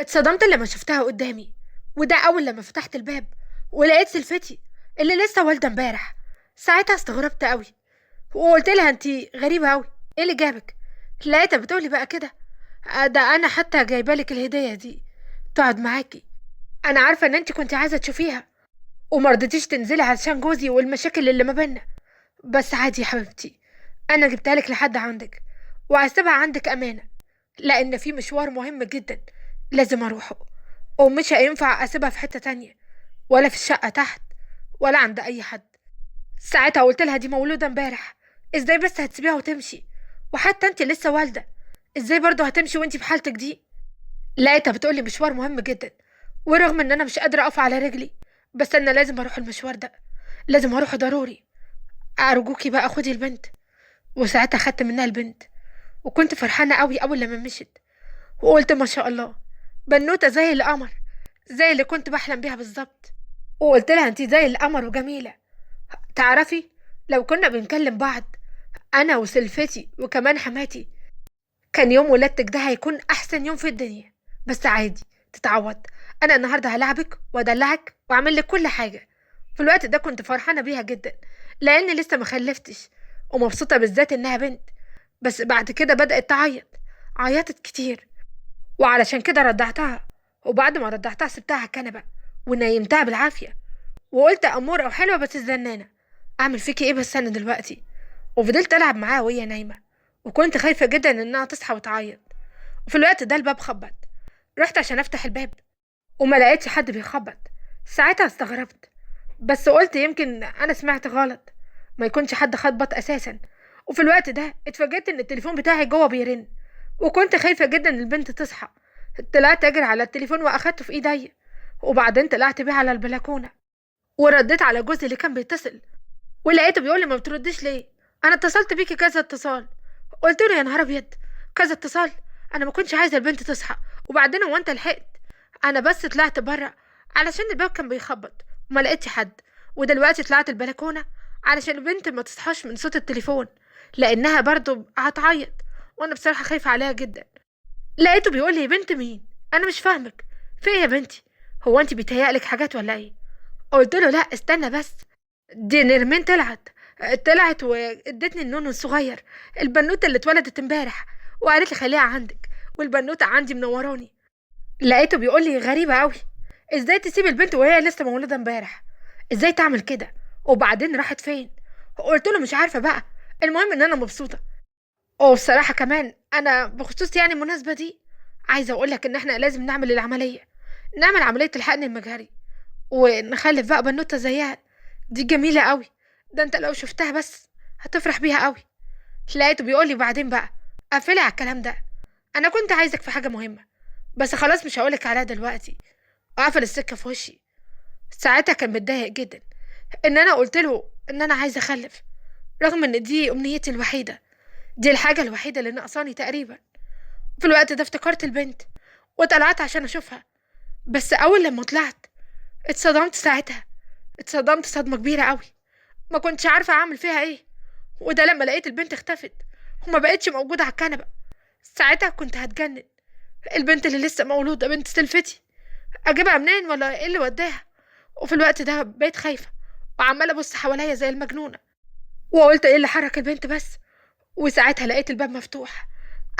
اتصدمت لما شفتها قدامي، وده أول لما فتحت الباب ولقيت سلفتي اللي لسه والدة امبارح. ساعتها استغربت قوي وقلت لها انتي غريبة قوي، ايه اللي جابك؟ لقيتها بتقولي بقى كده: ده انا حتى جايبالك الهدية دي تقعد معاكي. انا عارفة ان انتي كنتي عايزة تشوفيها ومرضتيش تنزلي علشان جوزي والمشاكل اللي ما بينا، بس عادي يا حبيبتي، انا جبتها لك لحد عندك وهسيبها عندك امانة، لان في مشوار مهم جدا لازم اروحه، ومش هينفع اسيبها في حتة تانية، ولا في الشقة تحت، ولا عند اي حد. ساعتها قلت لها دي مولودة امبارح، ازاي بس هتسيبيها وتمشي؟ وحتى انت لسه والدة، ازاي برضه هتمشي وانت بحالتك دي؟ لقيتها بتقولي مشوار مهم جدا، ورغم ان انا مش قادرة اقف على رجلي، بس انا لازم اروح المشوار ده، لازم اروح ضروري. ارجوكي بقى خدي البنت. وساعتها خدت منها البنت، وكنت فرحانة قوي اول لما مشيت، وقلت ما شاء الله، بنوتة زي القمر، زي اللي كنت بحلم بيها بالظبط. وقلت لها انتي زي القمر وجميلة. تعرفي، لو كنا بنكلم بعض انا وسلفتي وكمان حماتي، كان يوم ولادتك ده هيكون احسن يوم في الدنيا. بس عادي، تتعوض. انا النهارده هلعبك وادلعك واعمل لك كل حاجه. في الوقت ده كنت فرحانه بيها جدا، لاني لسه ما خلفتش، ومبسوطه بالذات انها بنت. بس بعد كده بدات تعيط، عيطت كتير، وعلشان كده رضعتها. وبعد ما رضعتها سبتها على الكنبه ونيمتها بالعافيه، وقلت اموره وحلوه بس الزنانه، اعمل فيكي ايه بس انا دلوقتي؟ وفضلت العب معاها وهي نايمه، وكنت خايفه جدا انها تصحى وتعيط. وفي الوقت ده الباب خبط، رحت عشان افتح الباب وما لقيتش حد بيخبط. ساعتها استغربت، بس قلت يمكن انا سمعت غلط، ما يكونش حد خبط اساسا. وفي الوقت ده اتفاجئت ان التليفون بتاعي جوه بيرن، وكنت خايفه جدا ان البنت تصحى. طلعت اجري على التليفون واخدته في ايدي، وبعدين طلعت بيه على البلكونه، ورديت على جوزي اللي كان بيتصل، ولقيته بيقول لي ما بترديش ليه؟ انا اتصلت بيكي كذا اتصال. قلت له يا نهار ابيض، كذا اتصال؟ انا ما كنتش عايزه البنت تصحى، وبعدين هو انت لحقت؟ انا بس طلعت بره علشان الباب كان بيخبط وما لقيتش حد، ودلوقتي طلعت البلكونه علشان البنت ما تصحاش من صوت التليفون، لانها برضو هتعيط، وانا بصراحه خايفه عليها جدا. لقيته بيقول لي: يا بنت مين؟ انا مش فاهمك، في ايه يا بنتي؟ هو انت بيتهيألك حاجات ولا ايه؟ قلت له لا استنى بس، دي نرمين طلعت وادتني النونو الصغير، البنوته اللي اتولدت امبارح، وقالت لي خليها عندك، والبنوته عندي منوراني. لقيته بيقول لي غريبه قوي، ازاي تسيب البنت وهي لسه مولوده امبارح؟ ازاي تعمل كده؟ وبعدين راحت فين؟ قلت له مش عارفه بقى، المهم ان انا مبسوطه. وبصراحه كمان انا بخصوص يعني المناسبه دي، عايزه اقول لك ان احنا لازم نعمل العمليه، نعمل عمليه الحقن المجهري، ونخلف بقى بنوته زيها. دي جميله قوي، ده انت لو شفتها بس هتفرح بيها قوي. لقيته بيقول لي بعدين بقى قفلي على الكلام ده، انا كنت عايزك في حاجه مهمه، بس خلاص مش هقولك عليها دلوقتي. وقفل السكه في وشي. ساعتها كان متضايق جدا ان انا قلت له ان انا عايزه اخلف، رغم ان دي امنيتي الوحيده، دي الحاجه الوحيده اللي ناقصاني تقريبا. في الوقت ده افتكرت البنت وطلعت عشان اشوفها، بس اول لما طلعت اتصدمت. ساعتها اتصدمت صدمه كبيره قوي، ما كنتش عارفه اعمل فيها ايه. وده لما لقيت البنت اختفت وما بقتش موجوده على الكنبه. ساعتها كنت هتجنن، البنت اللي لسه مولوده بنت سلفتي، اجيبها منين ولا ايه اللي وداها؟ وفي الوقت ده بقيت خايفه وعماله ابص حواليا زي المجنونه، وقلت ايه اللي حرك البنت بس. وساعتها لقيت الباب مفتوح.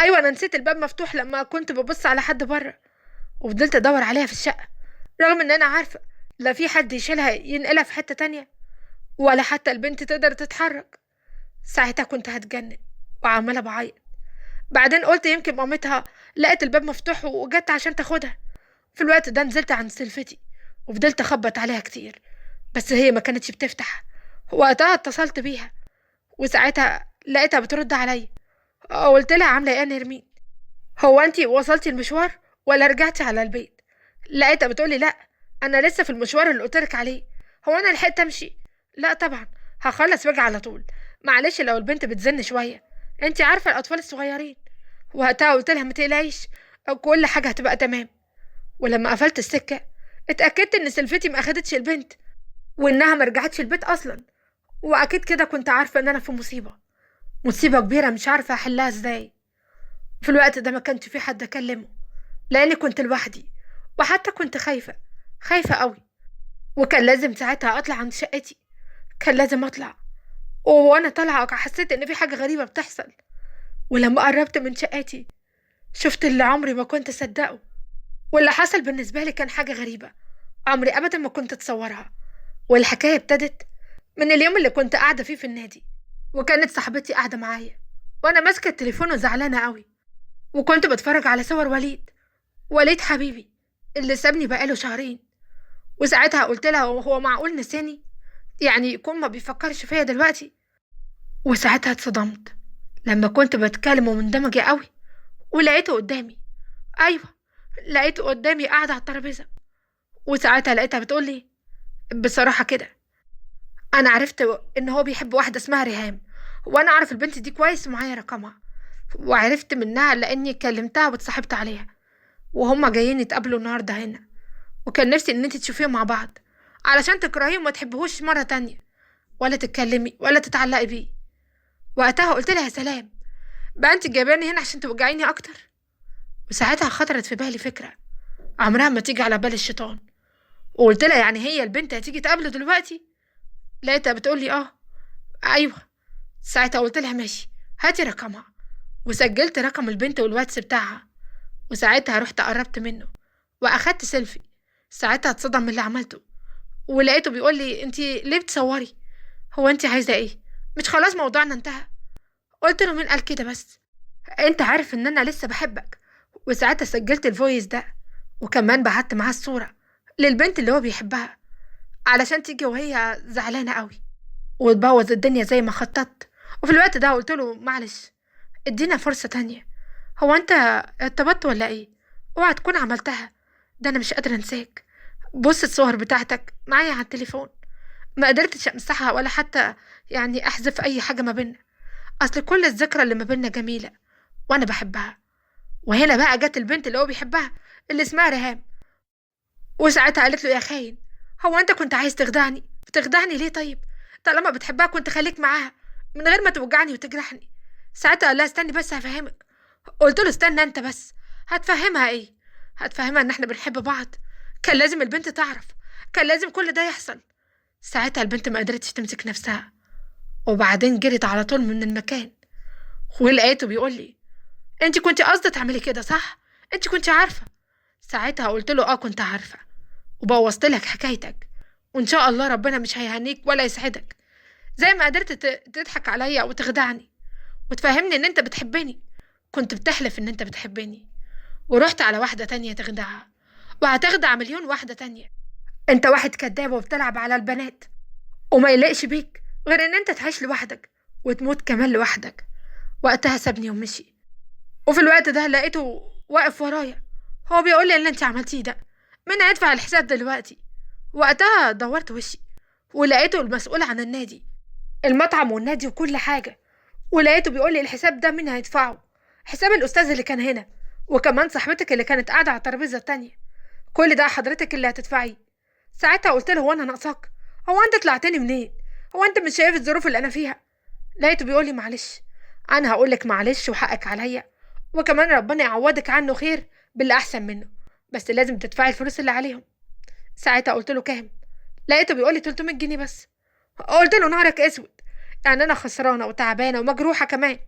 ايوه انا نسيت الباب مفتوح لما كنت ببص على حد بره، وفضلت ادور عليها في الشقه، رغم ان انا عارفه لا في حد يشيلها ينقلها في حته تانية، ولا حتى البنت تقدر تتحرك. ساعتها كنت هتجنن وعمالة بعيط. بعدين قلت يمكن مامتها لقت الباب مفتوح وجت عشان تاخدها. في الوقت ده نزلت عند سلفتي وفضلت اخبط عليها كتير، بس هي ما كانتش بتفتح. وقتها اتصلت بيها، وساعتها لقيتها بترد عليا. قلت لها عامله ايه يا نرمين؟ هو انتي وصلتي المشوار ولا رجعتي على البيت؟ لقيتها بتقولي لا، انا لسه في المشوار اللي قلتلك عليه. هو انا لحقت امشي؟ لا طبعا، هخلص واجي على طول. معلش لو البنت بتزن شويه، انتي عارفه الاطفال الصغيرين. وقتها قلت لها ما تقلقيش، كل حاجه هتبقى تمام. ولما قفلت السكه اتاكدت ان سلفتي ما اخدتش البنت، وانها ما رجعتش البيت اصلا. واكيد كده كنت عارفه ان انا في مصيبه، مصيبه كبيره مش عارفه احلها ازاي. في الوقت ده ما كانش في حد اكلمه، لاني كنت لوحدي، وحتى كنت خايفة، خايفة قوي. وكان لازم ساعتها اطلع عند شقتي، كان لازم اطلع. وانا طالعة حسيت ان في حاجة غريبة بتحصل. ولما قربت من شقتي شفت اللي عمري ما كنت اصدقه. واللي حصل بالنسبة لي كان حاجة غريبة عمري ابدا ما كنت اتصورها. والحكاية ابتدت من اليوم اللي كنت قاعدة فيه في النادي، وكانت صاحبتي قاعدة معايا، وانا ماسكة التليفون وزعلانة قوي، وكنت بتفرج على صور وليد حبيبي اللي سابني بقاله شهرين. وساعتها قلت لها هو معقول نساني؟ يعني يكون ما بيفكرش فيا دلوقتي؟ وساعتها اتصدمت لما كنت بتكلم ومندمجة قوي، ولقيته قدامي. ايوه، لقيته قدامي قاعد على الترابيزة. وساعتها لقيتها بتقولي بصراحة كده، انا عرفت ان هو بيحب واحدة اسمها ريهام، وانا اعرف البنت دي كويس ومعايا رقمها، وعرفت منها لاني كلمتها واتصاحبت عليها، وهما جايين يتقابلوا النهارده هنا. وكان نفسي ان انت تشوفيهم مع بعض علشان تكرهيه وما تحبهوش مرة تانية، ولا تتكلمي ولا تتعلقي بيه. وقتها قلت لها يا سلام، بقى انت جايباني هنا عشان توجعيني اكتر؟ وساعتها خطرت في بالي فكرة عمرها ما تيجي على بال الشيطان، وقلت لها يعني هي البنت هتيجي تقابله دلوقتي؟ لقيتها بتقولي ايوه. ساعتها قلت لها ماشي، هاتي رقمها. وسجلت رقم البنت والواتس بتاعها، وساعتها رحت قربت منه واخدت سيلفي. ساعتها اتصدم من اللي عملته، ولقيته بيقول لي انتي ليه بتصوري؟ هو انتي عايزه ايه؟ مش خلاص موضوعنا انتهى؟ قلت له مين قال كده بس؟ انت عارف ان انا لسه بحبك. وساعتها سجلت الفويس ده، وكمان بعت معاه الصوره للبنت اللي هو بيحبها علشان تيجي وهي زعلانه قوي وتبوظ الدنيا زي ما خططت. وفي الوقت ده قلت له معلش، ادينا فرصه تانية. هو انت ارتبطت ولا ايه؟ اوعى تكون عملتها، ده انا مش قادره انساك. بص الصور بتاعتك معايا على التليفون، ما قدرتش امسحها ولا حتى يعني احذف اي حاجه ما بينا. اصل كل الذكرى اللي ما بينا جميله وانا بحبها. وهنا بقى جت البنت اللي هو بيحبها اللي اسمها ريهام. وساعتها قالت له يا خاين، هو انت كنت عايز تخدعني؟ بتخدعني ليه طيب؟ طالما بتحبها كنت خليك معاها من غير ما توجعني وتجرحني. ساعتها قال لها استني بس هفهمك. قلت له استنى انت بس. هتفهمها ايه؟ هتفهمها ان احنا بنحب بعض؟ كان لازم البنت تعرف، كان لازم كل ده يحصل. ساعتها البنت ما قدرتش تمسك نفسها، وبعدين جرت على طول من المكان. ولقيته بيقول لي انت كنت قصدك تعملي كده صح؟ انت كنت عارفه؟ ساعتها قلت له كنت عارفه، وبوظت لك حكايتك، وان شاء الله ربنا مش هيهنيك ولا يسعدك زي ما قدرت تضحك عليا وتخدعني وتفهمني ان انت بتحبني. كنت بتحلف ان انت بتحبني، ورحت على واحده تانية تخدعها، وهتخدع مليون واحده تانية. انت واحد كداب وبتلعب على البنات، وما يلاقش بيك غير ان انت تعيش لوحدك وتموت كمان لوحدك. وقتها سابني ومشي. وفي الوقت ده لقيته واقف ورايا، هو بيقول لي اللي انت عملتيه ده مين هيدفع الحساب دلوقتي؟ وقتها دورت وشي ولقيته المسؤول عن النادي، المطعم والنادي وكل حاجة. ولقيته بيقول لي الحساب ده مين هيدفعه؟ حساب الأستاذ اللي كان هنا، وكمان صاحبتك اللي كانت قاعدة على الترابيزة التانية. كل ده حضرتك اللي هتدفعيه. ساعتها قلت له هو أنا ناقصاك؟ هو أنت طلعتني منين؟ هو أنت مش شايف الظروف اللي أنا فيها؟ لقيته بيقول لي معلش، أنا هقولك معلش وحقك عليا، وكمان ربنا يعوضك عنه خير باللي أحسن منه، بس لازم تدفعي الفلوس اللي عليهم. ساعتها قلت له كام؟ لقيته بيقول لي 300 جنيه بس. قلت له نهارك اسود، يعني انا خسرانه وتعبانه ومجروحه كمان،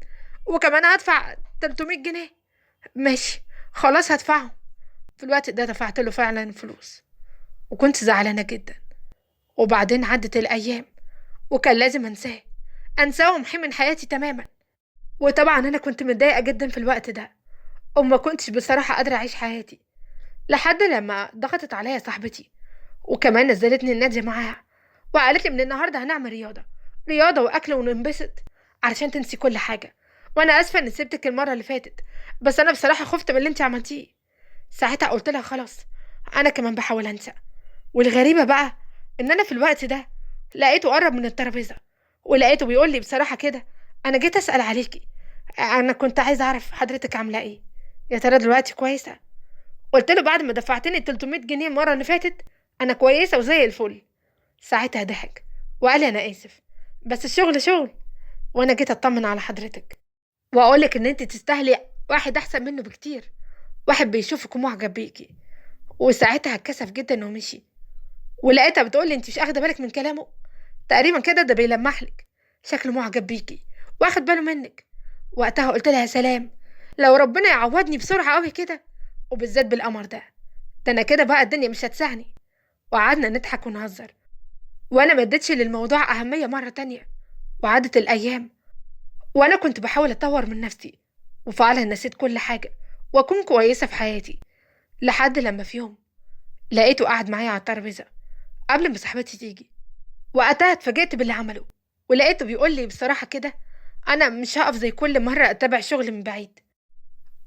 وكمان هدفع 300 جنيه؟ ماشي خلاص هدفعهم. في الوقت ده دفعت له فعلا فلوس، وكنت زعلانه جدا. وبعدين عدت الايام، وكان لازم انساه وامحيه من حياتي تماما. وطبعا انا كنت متضايقه جدا في الوقت ده، وما كنتش بصراحه قادره اعيش حياتي، لحد لما ضغطت عليا صاحبتي، وكمان نزلتني النادي معاها، وقالت لي من النهارده هنعمل رياضه واكل وننبسط علشان تنسي كل حاجه. وانا اسفه اني سبتك المره اللي فاتت، بس انا بصراحه خفت من اللي انت عملتيه. ساعتها قلت لها خلاص، انا كمان بحاول انسى. والغريبه بقى ان انا في الوقت ده لقيته قرب من الترابيزه، ولقيته بيقول لي بصراحه كده، انا جيت اسال عليكي، انا كنت عايزه اعرف حضرتك عامله ايه، يا ترى دلوقتي كويسه؟ قلت له بعد ما دفعتني 300 جنيه المره اللي فاتت انا كويسه وزي الفل. ساعتها ضحك وقال لي انا اسف، بس الشغل شغل، وانا جيت اطمن على حضرتك واقولك ان انت تستاهلي واحد احسن منه بكتير، واحد بيشوفك ومعجب بيكي. وساعتها اتكسف جدا ومشي. ولقيتها بتقولي انت مش اخده بالك من كلامه؟ تقريبا كده ده بيلمح لك، شكله معجب بيكي واخد باله منك. وقتها قلت لها يا سلام، لو ربنا يعوضني بسرعه قوي كده، وبالذات بالقمر ده انا كده بقى الدنيا مش هتسعني. وقعدنا نضحك ونهزر، وانا ما اديتش للموضوع اهميه مره تانية. وعدت الايام، وانا كنت بحاول اطور من نفسي، وفعلا نسيت كل حاجه واكون كويسه في حياتي. لحد لما في يوم لقيته قاعد معايا على الترابيزه قبل ما صاحبتي تيجي. وقتها اتفاجئت باللي عمله، ولقيته بيقول لي بصراحه كده: انا مش هقف زي كل مره اتابع شغل من بعيد.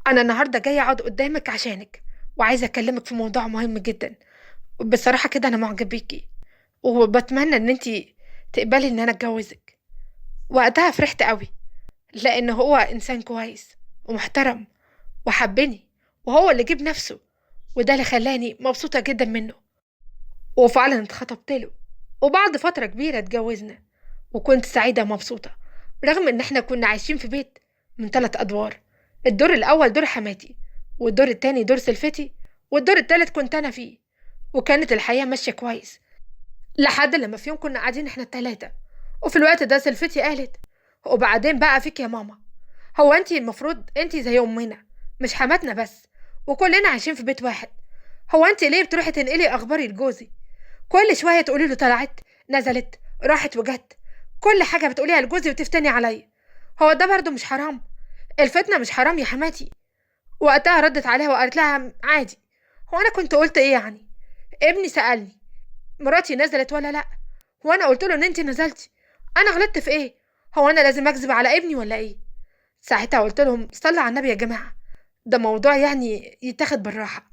انا النهارده جاي اقعد قدامك عشانك، وعايزه اكلمك في موضوع مهم جدا. بصراحه كده انا معجب بيكي، وبتمنى ان انتي تقبلي ان انا اتجوزك. وقتها فرحت قوي، لان هو انسان كويس ومحترم وحبني، وهو اللي جيب نفسه، وده اللي خلاني مبسوطة جدا منه. وفعلا اتخطبت له، وبعد فترة كبيرة اتجوزنا. وكنت سعيدة ومبسوطة، رغم ان احنا كنا عايشين في بيت من 3 ادوار. الدور الاول دور حماتي، والدور التاني دور سلفتي، والدور التالت كنت انا فيه. وكانت الحياة ماشية كويس، لحد لما في يوم كنا قاعدين احنا التلاتة، وفي الوقت ده سلفتي قالت: وبعدين بقى فيك يا ماما، هو انتي المفروض انتي زي امنا، مش حماتنا بس، وكلنا عايشين في بيت واحد. هو انتي ليه بتروحي تنقلي اخباري لجوزي؟ كل شويه تقولي له طلعت نزلت راحت وجت، كل حاجه بتقوليها لجوزي وتفتني عليا. هو ده برضو مش حرام؟ الفتنه مش حرام يا حماتي؟ وقتها ردت عليها وقالت لها: عادي، هو انا كنت قلت ايه يعني؟ ابني سالني مراتي نزلت ولا لا، وانا قلت له ان انتي نزلتي. انا غلطت في ايه؟ هو انا لازم اكذب على ابني ولا ايه؟ ساعتها قلت لهم: صلوا على النبي يا جماعة، ده موضوع يعني يتاخد بالراحة.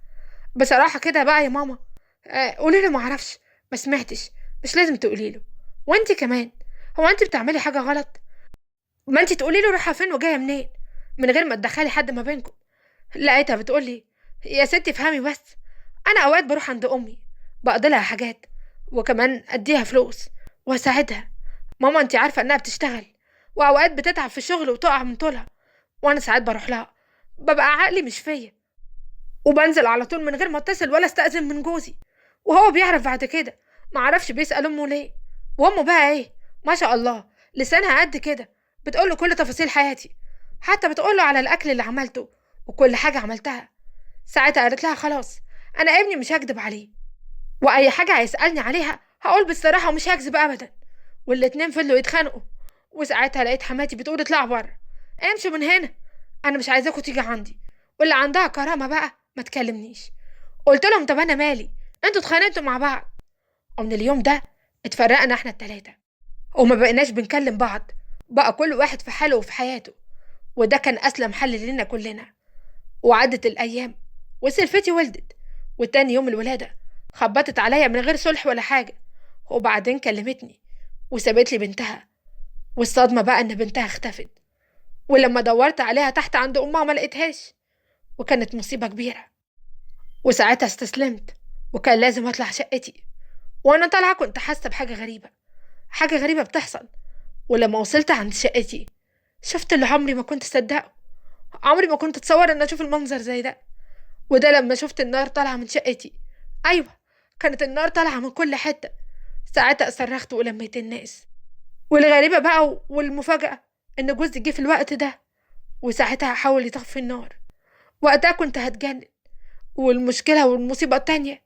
بصراحة كده بقى يا ماما، قولي له معرفش، ما سمعتش، مش لازم تقولي له. وانت كمان، هو انت بتعملي حاجة غلط؟ ما انت تقولي له رايحة فين وجاية منين، من غير ما تدخلي حد ما بينكم. لقيتها بتقولي: يا ستي افهمي بس، انا اوقات بروح عند امي بقضي لها حاجات، وكمان اديها فلوس واساعدها. ماما انت عارفة انها بتشتغل، واوقات بتتعب في الشغل وتقع من طولها، وانا ساعات بروح لها ببقى عقلي مش فيا، وبنزل على طول من غير ما اتصل ولا استأذن من جوزي. وهو بيعرف بعد كده، معرفش بيسأل امه ليه. وامه بقى ايه، ما شاء الله، لسانها قد كده، بتقوله كل تفاصيل حياتي، حتى بتقوله على الاكل اللي عملته وكل حاجة عملتها. ساعتها قالت لها: خلاص، انا ابني مش هكدب عليه، واي حاجة هيسألني عليها هقول بالصراحة ومش هكذب ابدا. والاتنين فضلوا يتخانقوا. وساعتها لقيت حماتي بتقول: اطلعوا بره، امشوا من هنا، انا مش عايزاكوا تيجي عندي، واللي عندها كرامه بقى ما تكلمنيش. قلت لهم: طب انا مالي، انتوا اتخانقتوا مع بعض. ومن اليوم ده اتفرقنا احنا التلاتة، وما بقيناش بنكلم بعض، بقى كل واحد في حاله وفي حياته. وده كان اسلم حل لنا كلنا. وعدت الايام، وسلفتي ولدت، وتاني يوم الولاده خبطت عليا من غير صلح ولا حاجه، وبعدين كلمتني وسابت لي بنتها. والصدمه بقى ان بنتها اختفت، ولما دورت عليها تحت عند امها ما لقيتهاش، وكانت مصيبة كبيرة. وساعتها استسلمت، وكان لازم اطلع شقتي. وانا طالعة كنت حاسة بحاجة غريبة، حاجة غريبة بتحصل. ولما وصلت عند شقتي شفت اللي عمري ما كنت صدقه، عمري ما كنت اتصور ان اشوف المنظر زي ده. وده لما شفت النار طالعة من شقتي. ايوه، كانت النار طالعة من كل حتة. ساعتها صرخت ولميت الناس. والغريبة بقى والمفاجأة ان جوزي جه في الوقت ده، وساعتها حاول يطفي النار. وقتها كنت هتجنن. والمشكلة والمصيبة التانية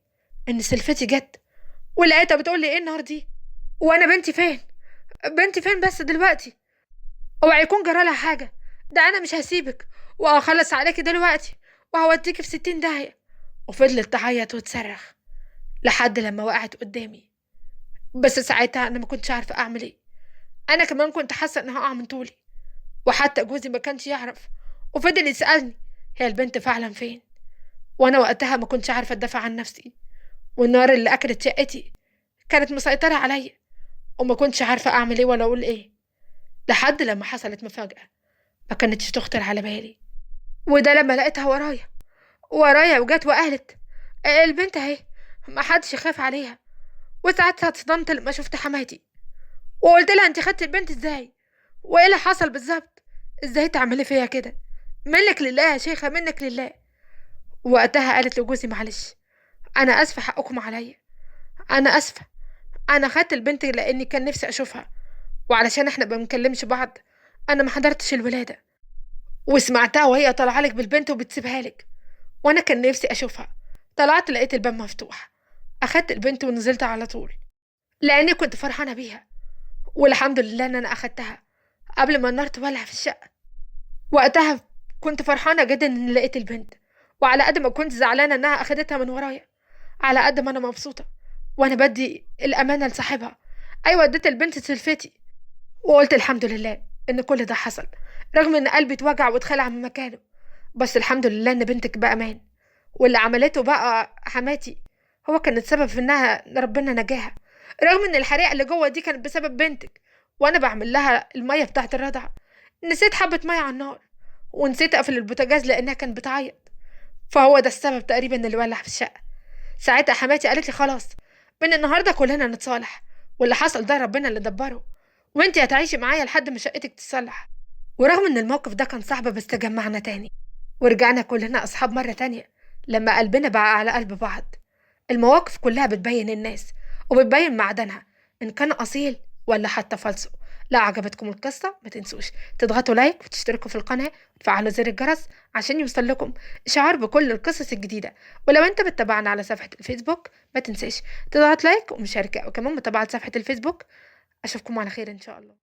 ان سلفتي جت، ولقيتها بتقول لي: ايه النهار دي؟ وانا بنتي فين؟ بنتي فين بس دلوقتي؟ اوعي يكون جرالها حاجة، ده انا مش هسيبك، وهخلص عليكي دلوقتي، وهوديكي في 60 داهية. وفضلت تعيط وتصرخ لحد لما وقعت قدامي. بس ساعتها انا ما كنتش عارفة اعمل ايه. انا كمان كنت حاسة انها هقع من طولي. وحتى جوزي ما كانش يعرف، وفضل يسألني: هي البنت فعلا فين؟ وانا وقتها ما كنتش عارفة ادافع عن نفسي، والنار اللي اكلت شقتي كانت مسيطرة عليا، وما كنتش عارفة اعمل ايه ولا اقول ايه. لحد لما حصلت مفاجأة ما كانتش تخطر على بالي. وده لما لقيتها ورايا وجت وقالت: البنت اهي، ما حدش يخاف عليها. وساعتها اتصدمت لما شفت حماتي، وقلت لها: انت خدتي البنت ازاي؟ وايه اللي حصل بالظبط؟ ازاي تعملي فيا كده؟ منك لله يا شيخة، منك لله. وقتها قالت لجوزي معلش، انا اسفه، حقكم عليا، انا اسفه، انا خدت البنت لاني كان نفسي اشوفها، وعلشان احنا ما بنكلمش بعض انا ما حضرتش الولاده، وسمعتها وهي طالعه لك بالبنت وبتسيبها لك، وانا كان نفسي اشوفها. طلعت لقيت الباب مفتوح، اخدت البنت ونزلت على طول لاني كنت فرحانه بيها، والحمد لله ان انا اخدتها قبل ما النار تولع في الشقه. وقتها كنت فرحانه جدا ان لقيت البنت، وعلى قد ما كنت زعلانه انها اخدتها من ورايا، على قد ما انا مبسوطه وانا بدي الامانه لصاحبها. ايوه اديت البنت سلفتي، وقلت الحمد لله ان كل ده حصل، رغم ان قلبي اتوجع واتخلع من مكانه، بس الحمد لله ان بنتك بامان. واللي عملته بقى حماتي هو كان السبب في انها ربنا نجاها، رغم ان الحريقه اللي جوه دي كانت بسبب بنتك، وانا بعمل لها الميه بتاعه الرضعه نسيت حبه ميه على النار، ونسيت اقفل البوتاجاز لانها كانت بتعيط، فهو ده السبب تقريبا اللي ولع في الشقه. ساعتها حماتي قالت لي خلاص، من النهارده كلنا نتصالح، واللي حصل ده ربنا اللي دبره، وانتي هتعيشي معايا لحد ما شقتك تتصلح. ورغم ان الموقف ده كان صعب بس تجمعنا تاني، ورجعنا كلنا اصحاب مرة تانية لما قلبنا بقى على قلب بعض. المواقف كلها بتبين الناس وبتبين معدنها، ان كان اصيل ولا حتى فالصو. لو عجبتكم القصة ما تنسوش تضغطوا لايك وتشتركوا في القناة وتفعلوا زر الجرس عشان يوصل لكم اشعار بكل القصص الجديدة. ولو انت بتتابعنا على صفحة الفيسبوك ما تنساش تضغط لايك ومشاركة، وكمان متابعة صفحة الفيسبوك. اشوفكم على خير ان شاء الله.